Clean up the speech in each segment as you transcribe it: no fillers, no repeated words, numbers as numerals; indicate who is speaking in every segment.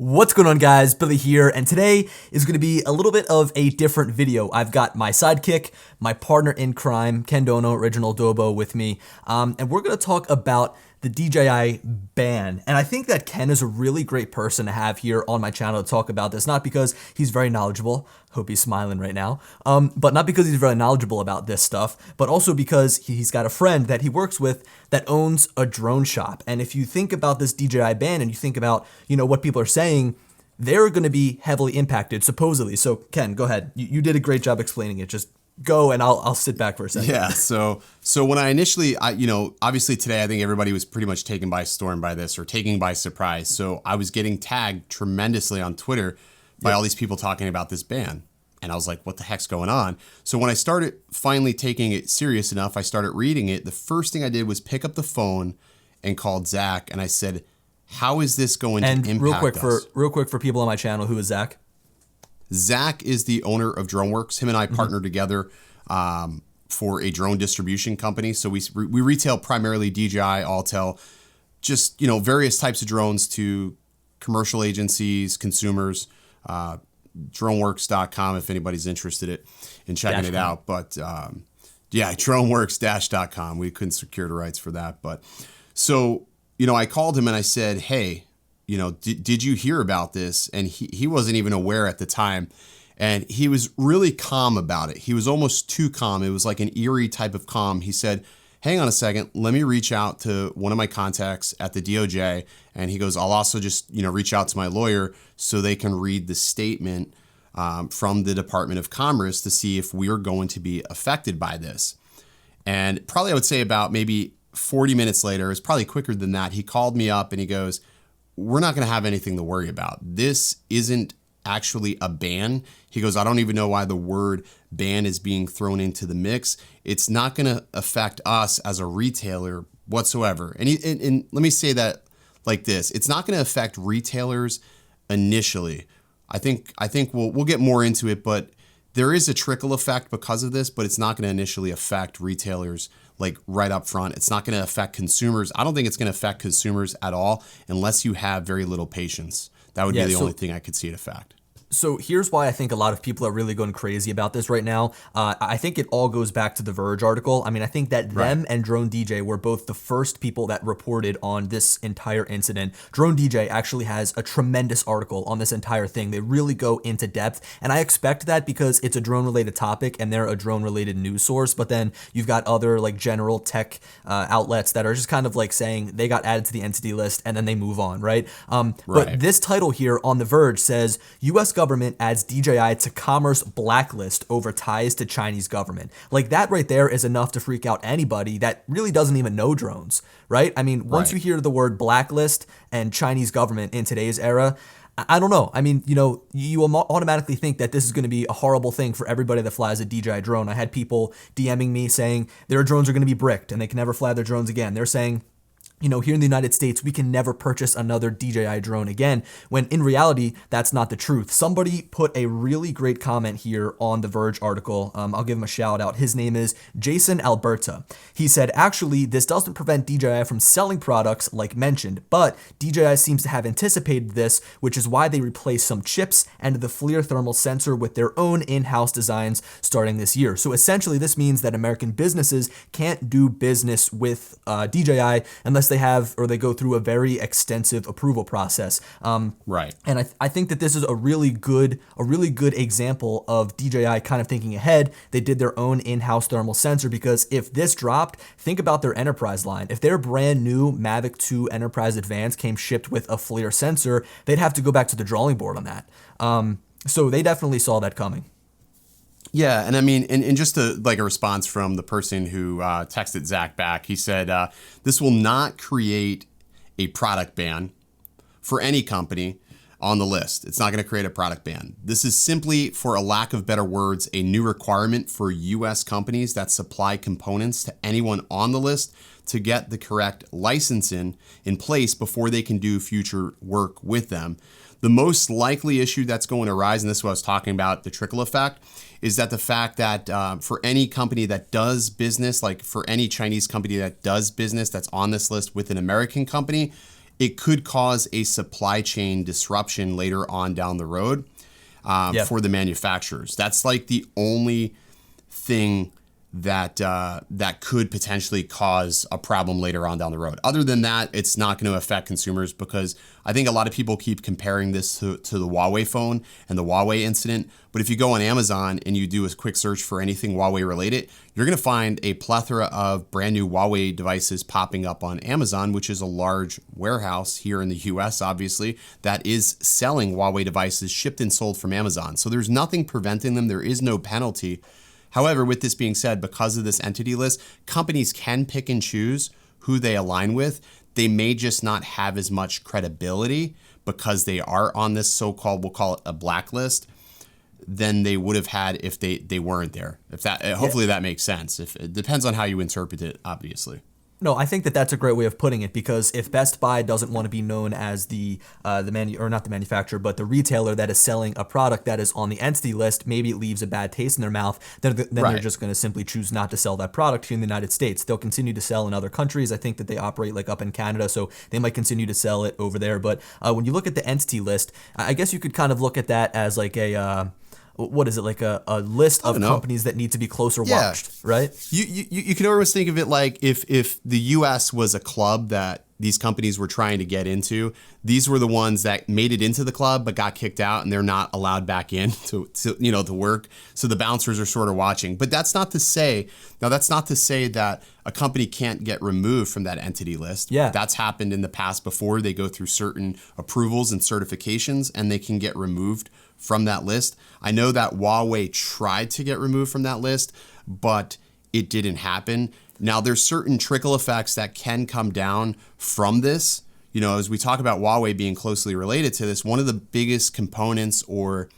Speaker 1: What's going on, guys? Billy here, and today is going to be a little bit of a different video. I've got my sidekick, my partner in crime, Ken Dono, Original Dobo, with me, and we're going to talk about the DJI ban. And I think that Ken is a really great person to have here on my channel to talk about this, not because he's very knowledgeable, hope he's smiling right now, but not because he's very knowledgeable about this stuff, but also because he's got a friend that he works with that owns a drone shop. And if you think about this DJI ban and you think about, what people are saying, they're going to be heavily impacted, supposedly. So Ken, go ahead. You did a great job explaining it. Just go, and I'll sit back for a second.
Speaker 2: Yeah. So when I initially, obviously today, I think everybody was pretty much taken by storm by this, or taken by surprise. So I was getting tagged tremendously on Twitter by all these people talking about this ban. And I was like, what the heck's going on? So when I started finally taking it serious enough, I started reading it. The first thing I did was pick up the phone and called Zach. And I said, how is this going to impact us?
Speaker 1: Real quick for people on my channel, who is Zach?
Speaker 2: Zach is the owner of DroneWorks. Him and I partnered together for a drone distribution company. So we retail primarily DJI, Autel, just various types of drones to commercial agencies, consumers. Droneworks.com if anybody's interested in checking it out. But droneworks-.com. We couldn't secure the rights for that. But so I called him and I said, hey, did you hear about this? And he wasn't even aware at the time. And he was really calm about it. He was almost too calm. It was like an eerie type of calm. He said, hang on a second, let me reach out to one of my contacts at the DOJ. And he goes, I'll also just, reach out to my lawyer so they can read the statement from the Department of Commerce to see if we're going to be affected by this. And probably I would say about maybe 40 minutes later, it's probably quicker than that, he called me up and he goes, we're not going to have anything to worry about. This isn't actually a ban. He goes, I don't even know why the word ban is being thrown into the mix. It's not going to affect us as a retailer whatsoever. And let me say that like this. It's not going to affect retailers initially. I think we'll get more into it, but there is a trickle effect because of this, but it's not going to initially affect retailers like right up front. It's not going to affect consumers. I don't think it's going to affect consumers at all unless you have very little patience. That would be the only thing I could see it affect.
Speaker 1: So here's why I think a lot of people are really going crazy about this right now. I think it all goes back to the Verge article. I mean, I think that them and Drone DJ were both the first people that reported on this entire incident. Drone DJ actually has a tremendous article on this entire thing. They really go into depth, and I expect that because it's a drone-related topic and they're a drone-related news source. But then you've got other like general tech outlets that are just kind of like saying they got added to the entity list and then they move on, right? But this title here on The Verge says, U.S. government adds DJI to commerce blacklist over ties to Chinese government. Like that right there is enough to freak out anybody that really doesn't even know drones, right? I mean, once you hear the word blacklist and Chinese government in today's era, I don't know. I mean, you will automatically think that this is going to be a horrible thing for everybody that flies a DJI drone. I had people DMing me saying their drones are going to be bricked and they can never fly their drones again. They're saying, here in the United States, we can never purchase another DJI drone again, when in reality, that's not the truth. Somebody put a really great comment here on the Verge article. I'll give him a shout out. His name is Jason Alberta. He said, actually, this doesn't prevent DJI from selling products like mentioned, but DJI seems to have anticipated this, which is why they replaced some chips and the FLIR thermal sensor with their own in-house designs starting this year. So essentially, this means that American businesses can't do business with DJI unless they have, or they go through a very extensive approval process.
Speaker 2: Right.
Speaker 1: And I think that this is a really good example of DJI kind of thinking ahead. They did their own in-house thermal sensor, because if this dropped, think about their enterprise line. If their brand new Mavic 2 Enterprise Advanced came shipped with a FLIR sensor, they'd have to go back to the drawing board on that. So they definitely saw that coming.
Speaker 2: Yeah, and I mean, and just a response from the person who texted Zach back, he said, this will not create a product ban for any company on the list. It's not going to create a product ban. This is simply, for a lack of better words, a new requirement for U.S. companies that supply components to anyone on the list to get the correct licensing in place before they can do future work with them. The most likely issue that's going to arise, and this is what I was talking about, the trickle effect, is that the fact that for any company that does business, like for any Chinese company that does business that's on this list with an American company, it could cause a supply chain disruption later on down the road for the manufacturers. That's like the only thing that could potentially cause a problem later on down the road. Other than that, it's not going to affect consumers, because I think a lot of people keep comparing this to the Huawei phone and the Huawei incident. But if you go on Amazon and you do a quick search for anything Huawei related, you're going to find a plethora of brand new Huawei devices popping up on Amazon, which is a large warehouse here in the US, obviously, that is selling Huawei devices shipped and sold from Amazon. So there's nothing preventing them. There is no penalty. However, with this being said, because of this entity list, companies can pick and choose who they align with. They may just not have as much credibility because they are on this so-called, we'll call it a blacklist, than they would have had if they weren't there. If that, hopefully that makes sense. If it depends on how you interpret it, obviously.
Speaker 1: No, I think that that's a great way of putting it, because if Best Buy doesn't want to be known as the not the manufacturer, but the retailer that is selling a product that is on the entity list, maybe it leaves a bad taste in their mouth. Then they're just going to simply choose not to sell that product here in the United States. They'll continue to sell in other countries. I think that they operate like up in Canada, so they might continue to sell it over there. But when you look at the entity list, I guess you could kind of look at that as like a what is it, like a list of companies that need to be closer watched, right?
Speaker 2: You can always think of it like if the U.S. was a club that these companies were trying to get into, these were the ones that made it into the club but got kicked out, and they're not allowed back in to work. So the bouncers are sort of watching. But that's not to say that a company can't get removed from that entity list.
Speaker 1: Yeah.
Speaker 2: That's happened in the past before. They go through certain approvals and certifications, and they can get removed from that list. I know that Huawei tried to get removed from that list, but it didn't happen. Now, there's certain trickle effects that can come down from this. You know, as we talk about Huawei being closely related to this, one of the biggest components, or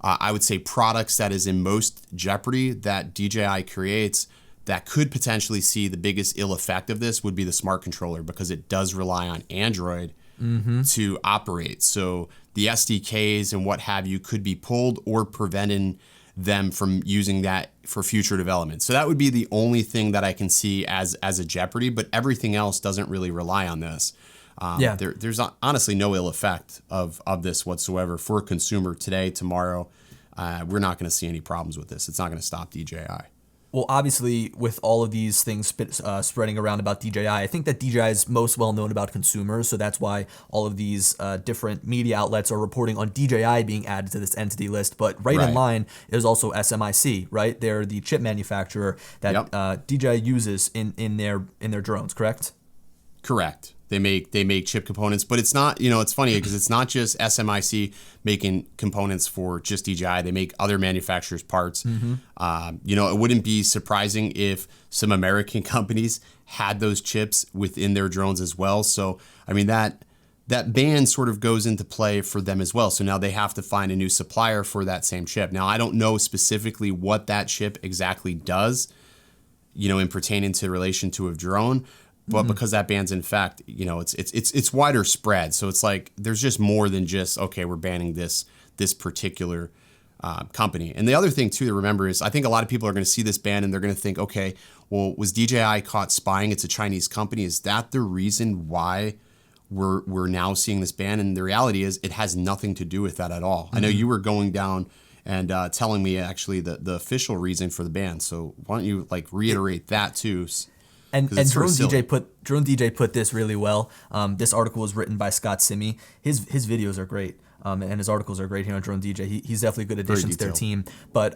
Speaker 2: I would say products, that is in most jeopardy that DJI creates that could potentially see the biggest ill effect of this would be the smart controller, because it does rely on Android to operate. So the SDKs and what have you could be pulled or preventing them from using that for future development. So that would be the only thing that I can see as a jeopardy, but everything else doesn't really rely on this. There's honestly no ill effect of this whatsoever for a consumer today, tomorrow. We're not going to see any problems with this. It's not going to stop DJI.
Speaker 1: Well, obviously, with all of these things spreading around about DJI, I think that DJI is most well known about consumers. So that's why all of these different media outlets are reporting on DJI being added to this entity list. But right in line is also SMIC, right? They're the chip manufacturer that DJI uses in their drones, correct?
Speaker 2: Correct. They make chip components, but it's not, it's funny because it's not just SMIC making components for just DJI. They make other manufacturers' parts. It wouldn't be surprising if some American companies had those chips within their drones as well. So, I mean, that ban sort of goes into play for them as well. So now they have to find a new supplier for that same chip. Now, I don't know specifically what that chip exactly does, in pertaining to relation to a drone. But because that ban's in effect, it's wider spread. So it's like there's just more than just, okay, we're banning this particular company. And the other thing too to remember is I think a lot of people are going to see this ban and they're going to think, okay, well, was DJI caught spying? It's a Chinese company. Is that the reason why we're now seeing this ban? And the reality is it has nothing to do with that at all. I know you were going down and telling me actually the official reason for the ban. So why don't you reiterate that too?
Speaker 1: And Drone DJ put this really well. This article was written by Scott Simi. His videos are great, and his articles are great here on Drone DJ. He's definitely a good addition to their team. But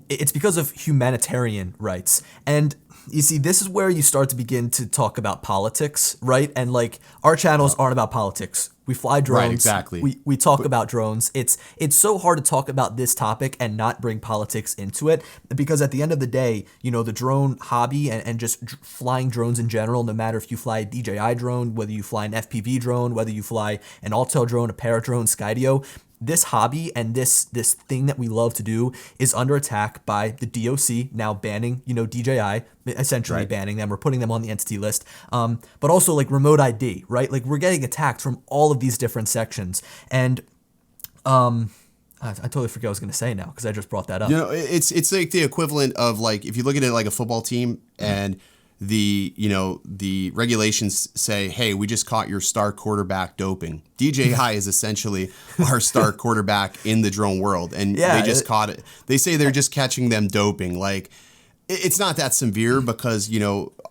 Speaker 1: it's because of humanitarian rights. And you see, this is where you start to begin to talk about politics, right? And our channels aren't about politics. We fly drones.
Speaker 2: Right, exactly.
Speaker 1: We talk about drones. It's so hard to talk about this topic and not bring politics into it, because at the end of the day, the drone hobby and just flying drones in general, no matter if you fly a DJI drone, whether you fly an FPV drone, whether you fly an Autel drone, a Paradrone, Skydio, this hobby and this thing that we love to do is under attack by the DOC now banning, DJI, essentially banning them or putting them on the entity list. But also remote ID, right? We're getting attacked from all of these different sections. And I totally forget what I was going to say now because I just brought that up.
Speaker 2: It's like the equivalent of if you look at it like a football team and the regulations say, hey, we just caught your star quarterback doping. DJI is essentially our star quarterback in the drone world, and they just caught it. They say they're just catching them doping. Like, it's not that severe because,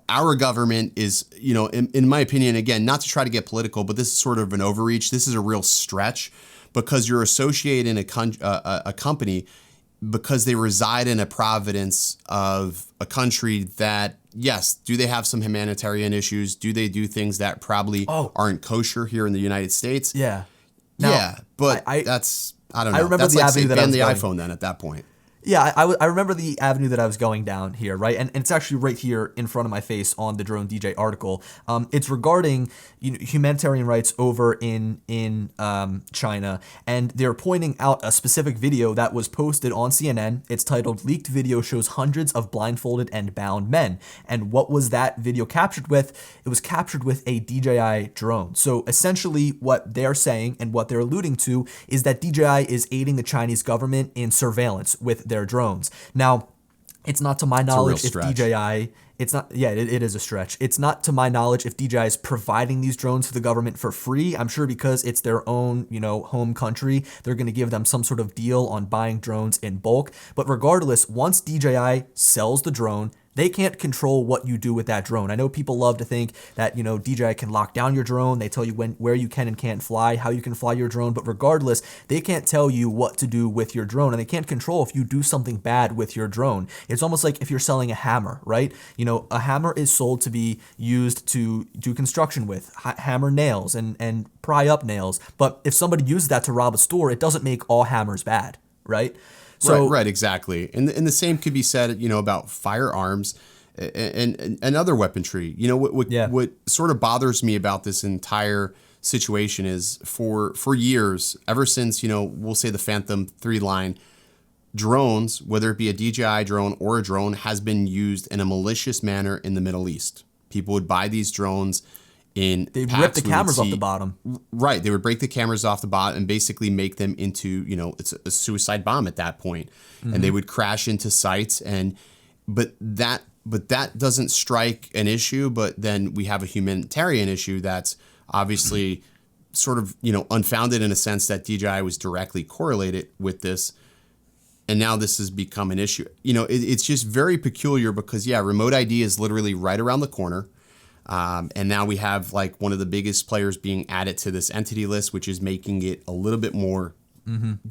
Speaker 2: our government is, in my opinion, again, not to try to get political, but this is sort of an overreach. This is a real stretch because you're associating a company because they reside in a province of a country that, yes, do they have some humanitarian issues? Do they do things that probably aren't kosher here in the United States?
Speaker 1: Yeah.
Speaker 2: Now, but I don't know.
Speaker 1: I remember
Speaker 2: that's
Speaker 1: the
Speaker 2: like
Speaker 1: avenue that I
Speaker 2: ban
Speaker 1: was
Speaker 2: the
Speaker 1: going.
Speaker 2: iPhone then at that point.
Speaker 1: Yeah, I remember the avenue that I was going down here, right? And it's actually right here in front of my face on the Drone DJ article. It's regarding humanitarian rights over in China, and they're pointing out a specific video that was posted on CNN. It's titled "Leaked Video Shows Hundreds of Blindfolded and Bound Men." And what was that video captured with? It was captured with a DJI drone. So essentially what they're saying and what they're alluding to is that DJI is aiding the Chinese government in surveillance with their drones. Now, it's not to my knowledge if DJI, it's not, yeah, it is a stretch. It's not to my knowledge if DJI is providing these drones to the government for free. I'm sure because it's their own, home country, they're going to give them some sort of deal on buying drones in bulk. But regardless, once DJI sells the drone, they can't control what you do with that drone. I know people love to think that, DJI can lock down your drone. They tell you where you can and can't fly, how you can fly your drone. But regardless, they can't tell you what to do with your drone, and they can't control if you do something bad with your drone. It's almost like if you're selling a hammer, right? A hammer is sold to be used to do construction with, hammer nails and pry up nails. But if somebody uses that to rob a store, it doesn't make all hammers bad, right?
Speaker 2: So, right, exactly. And the same could be said, about firearms and other weaponry. What sort of bothers me about this entire situation is for years, ever since, we'll say the Phantom 3 line, drones, whether it be a DJI drone or a drone, has been used in a malicious manner in the Middle East. People would buy these drones in
Speaker 1: they
Speaker 2: packs.
Speaker 1: rip the cameras off the bottom.
Speaker 2: Right. They would break the cameras off the bottom and basically make them into, it's a suicide bomb at that point. Mm-hmm. And they would crash into sites. But that doesn't strike an issue. But then we have a humanitarian issue that's obviously sort of, unfounded in a sense that DJI was directly correlated with this. And now this has become an issue. It's just very peculiar because, remote ID is literally right around the corner. And now we have like one of the biggest players being added to this entity list, which is making it a little bit more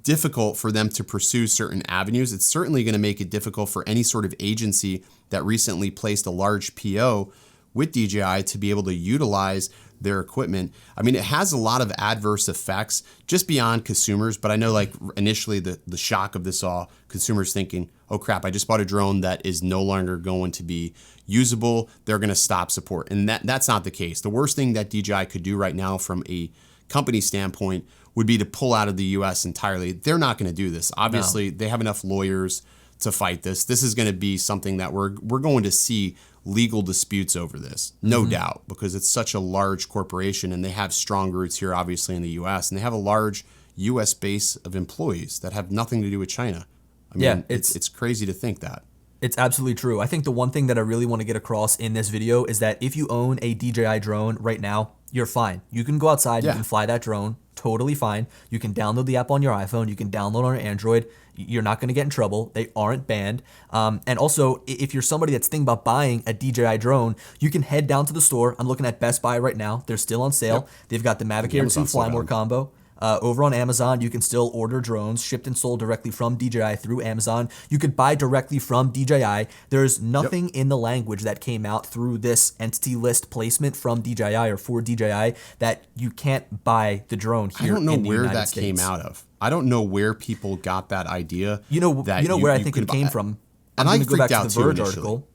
Speaker 2: difficult for them to pursue certain avenues. It's certainly going to make it difficult for any sort of agency that recently placed a large PO with DJI to be able to utilize their equipment. I mean, it has a lot of adverse effects just beyond consumers, but I know like initially the shock of this all, consumers thinking, oh crap, I just bought a drone that is no longer going to be usable. They're going to stop support. And that's not the case. The worst thing that DJI could do right now from a company standpoint would be to pull out of the US entirely. They're not going to do this. Obviously, They have enough lawyers to fight this. This is going to be something that we're going to see legal disputes over this, no doubt, because it's such a large corporation and they have strong roots here, obviously, in the US, and they have a large US base of employees that have nothing to do with China. I mean, it's crazy to think that.
Speaker 1: It's absolutely true. I think the one thing that I really want to get across in this video is that if you own a DJI drone right now, you're fine. You can go outside, you can fly that drone, totally fine. You can download the app on your iPhone, you can download on your Android. You're not going to get in trouble. They aren't banned. And also, if you're somebody that's thinking about buying a DJI drone, you can head down to the store. I'm looking at Best Buy right now. They're still on sale. Yep. They've got the Mavic Air 2 Fly More combo. Over on Amazon, you can still order drones shipped and sold directly from DJI through Amazon. You could buy directly from DJI. There's nothing in the language that came out through this entity list placement from DJI or for DJI that you can't buy the drone here in the United States. I don't know where that came
Speaker 2: out of. I don't know where people got that idea.
Speaker 1: You know where I think it came from.
Speaker 2: I'm going to go back to the Verge article.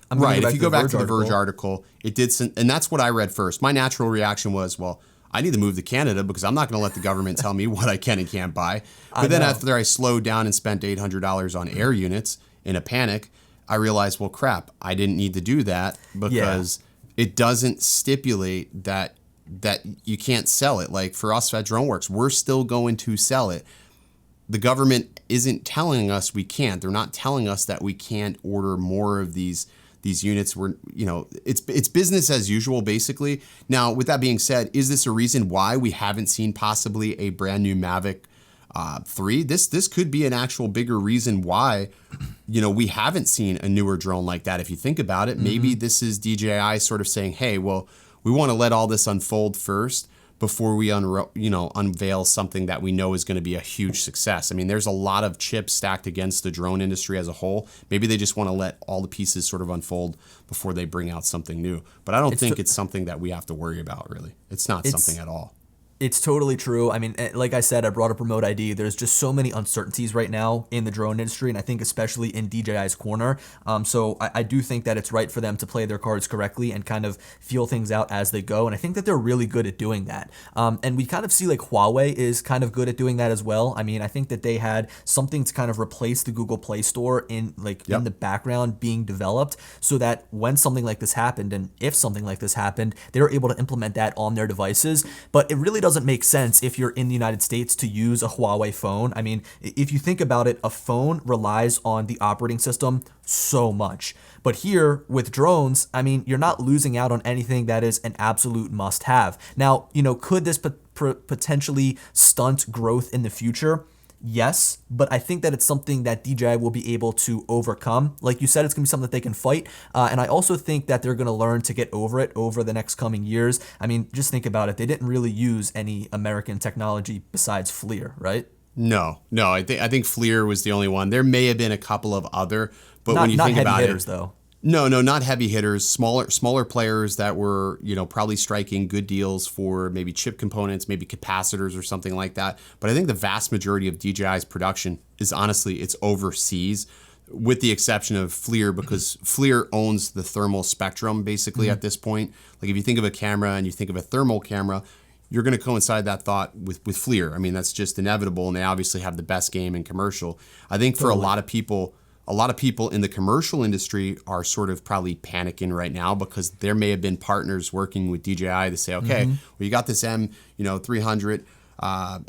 Speaker 2: Right, if you go back to the Verge article, it did, and that's what I read first. My natural reaction was, well, I need to move to Canada because I'm not going to let the government tell me what I can and can't buy. But then after I slowed down and spent $800 on air units in a panic, I realized, well, crap, I didn't need to do that because it doesn't stipulate that you can't sell it. Like for us at DroneWorks, we're still going to sell it. The government isn't telling us we can't. They're not telling us that we can't order more of these these units were, it's business as usual, basically. Now, with that being said, is this a reason why we haven't seen possibly a brand new Mavic 3? This could be an actual bigger reason why, we haven't seen a newer drone like that. If you think about it, maybe this is DJI sort of saying, hey, well, we want to let all this unfold first before we unveil something that we know is going to be a huge success. I mean, there's a lot of chips stacked against the drone industry as a whole. Maybe they just want to let all the pieces sort of unfold before they bring out something new. But I don't think it's something that we have to worry about, really. It's not something at all.
Speaker 1: It's totally true. I mean, like I said, I brought up remote ID. There's just so many uncertainties right now in the drone industry, and I think especially in DJI's corner. So I do think that it's right for them to play their cards correctly and kind of feel things out as they go. And I think that they're really good at doing that. And we kind of see like Huawei is kind of good at doing that as well. I mean, I think that they had something to kind of replace the Google Play Store in the background being developed, so that when something like this happened, and if something like this happened, they were able to implement that on their devices. But it really doesn't make sense if you're in the United States to use a Huawei phone. I mean, if you think about it, a phone relies on the operating system so much. But here with drones, I mean, you're not losing out on anything that is an absolute must have. Now, could this potentially stunt growth in the future? Yes, but I think that it's something that DJI will be able to overcome. Like you said, it's going to be something that they can fight. And I also think that they're going to learn to get over it over the next coming years. I mean, just think about it. They didn't really use any American technology besides FLIR, right?
Speaker 2: No. I think FLIR was the only one. There may have been a couple of other, but when you think about it,
Speaker 1: hitters, though.
Speaker 2: No, not heavy hitters. Smaller players that were, probably striking good deals for maybe chip components, maybe capacitors or something like that. But I think the vast majority of DJI's production is honestly, it's overseas, with the exception of FLIR, because FLIR owns the thermal spectrum basically at this point. Like if you think of a camera and you think of a thermal camera, you're going to coincide that thought with FLIR. I mean, that's just inevitable, and they obviously have the best game in commercial. I think for a lot of people in the commercial industry are sort of probably panicking right now, because there may have been partners working with DJI to say, okay, well, you got this M300,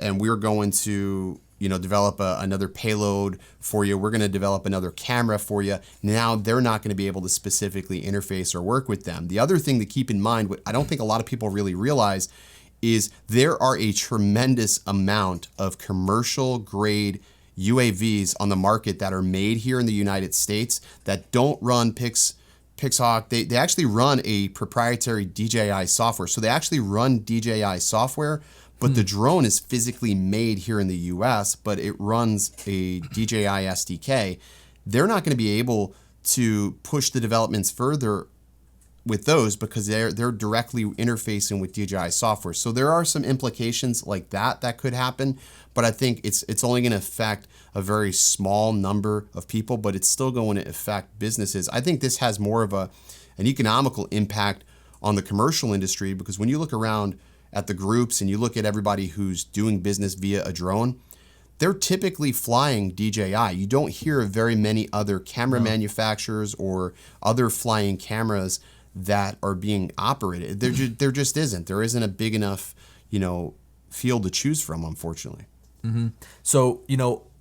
Speaker 2: and we're going to develop another payload for you. We're going to develop another camera for you. Now they're not going to be able to specifically interface or work with them. The other thing to keep in mind, what I don't think a lot of people really realize, is there are a tremendous amount of commercial grade UAVs on the market that are made here in the United States that don't run Pixhawk. They actually run a proprietary DJI software. So they actually run DJI software, but the drone is physically made here in the US, but it runs a DJI SDK. They're not going to be able to push the developments further with those, because they're directly interfacing with DJI software. So there are some implications like that could happen, but I think it's only going to affect a very small number of people, but it's still going to affect businesses. I think this has more of an economical impact on the commercial industry, because when you look around at the groups and you look at everybody who's doing business via a drone, they're typically flying DJI. You don't hear of very many other camera manufacturers or other flying cameras that are being operated. There just isn't. There isn't a big enough, field to choose from, unfortunately.
Speaker 1: So,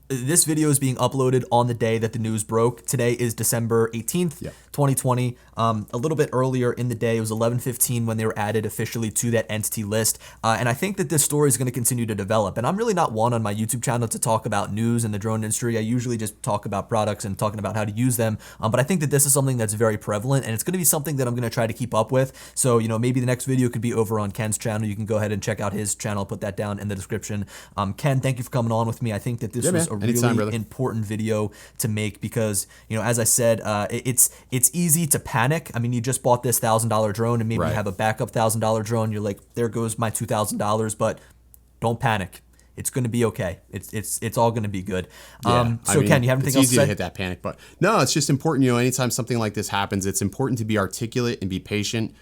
Speaker 1: this video is being uploaded on the day that the news broke. Today is December 18th, 2020. A little bit earlier in the day, it was 11:15 when they were added officially to that entity list. And I think that this story is going to continue to develop. And I'm really not one on my YouTube channel to talk about news in the drone industry. I usually just talk about products and talking about how to use them. But I think that this is something that's very prevalent, and it's going to be something that I'm going to try to keep up with. So, maybe the next video could be over on Ken's channel. You can go ahead and check out his channel. I'll put that down in the description. Ken, thank you for coming on with me. I think that this was a really important video to make, because, as I said, it's easy to panic. I mean, you just bought this $1,000 drone, and maybe you have a backup $1,000 drone. You're like, there goes my $2,000, but don't panic. It's going to be okay. It's all going to be good. Ken, you have anything else to say?
Speaker 2: It's easy to hit that panic button. No, it's just important. Anytime something like this happens, it's important to be articulate and be patient.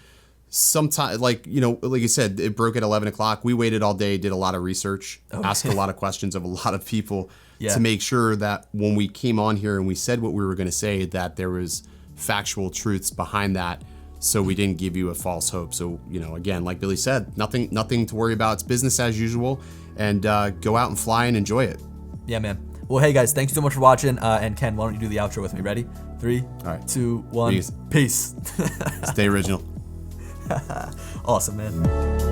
Speaker 2: Sometimes, like you said, it broke at 11 o'clock. We waited all day, did a lot of research, asked a lot of questions of a lot of people to make sure that when we came on here and we said what we were going to say, that there was factual truths behind that, so we didn't give you a false hope. So, again, like Billy said, nothing to worry about. It's business as usual, and go out and fly and enjoy it.
Speaker 1: Yeah, man. Well, hey guys, thanks so much for watching. And Ken, why don't you do the outro with me? Ready? 3,
Speaker 2: right.
Speaker 1: 2, 1.
Speaker 2: Peace.
Speaker 1: Peace.
Speaker 2: Stay original.
Speaker 1: Awesome, man.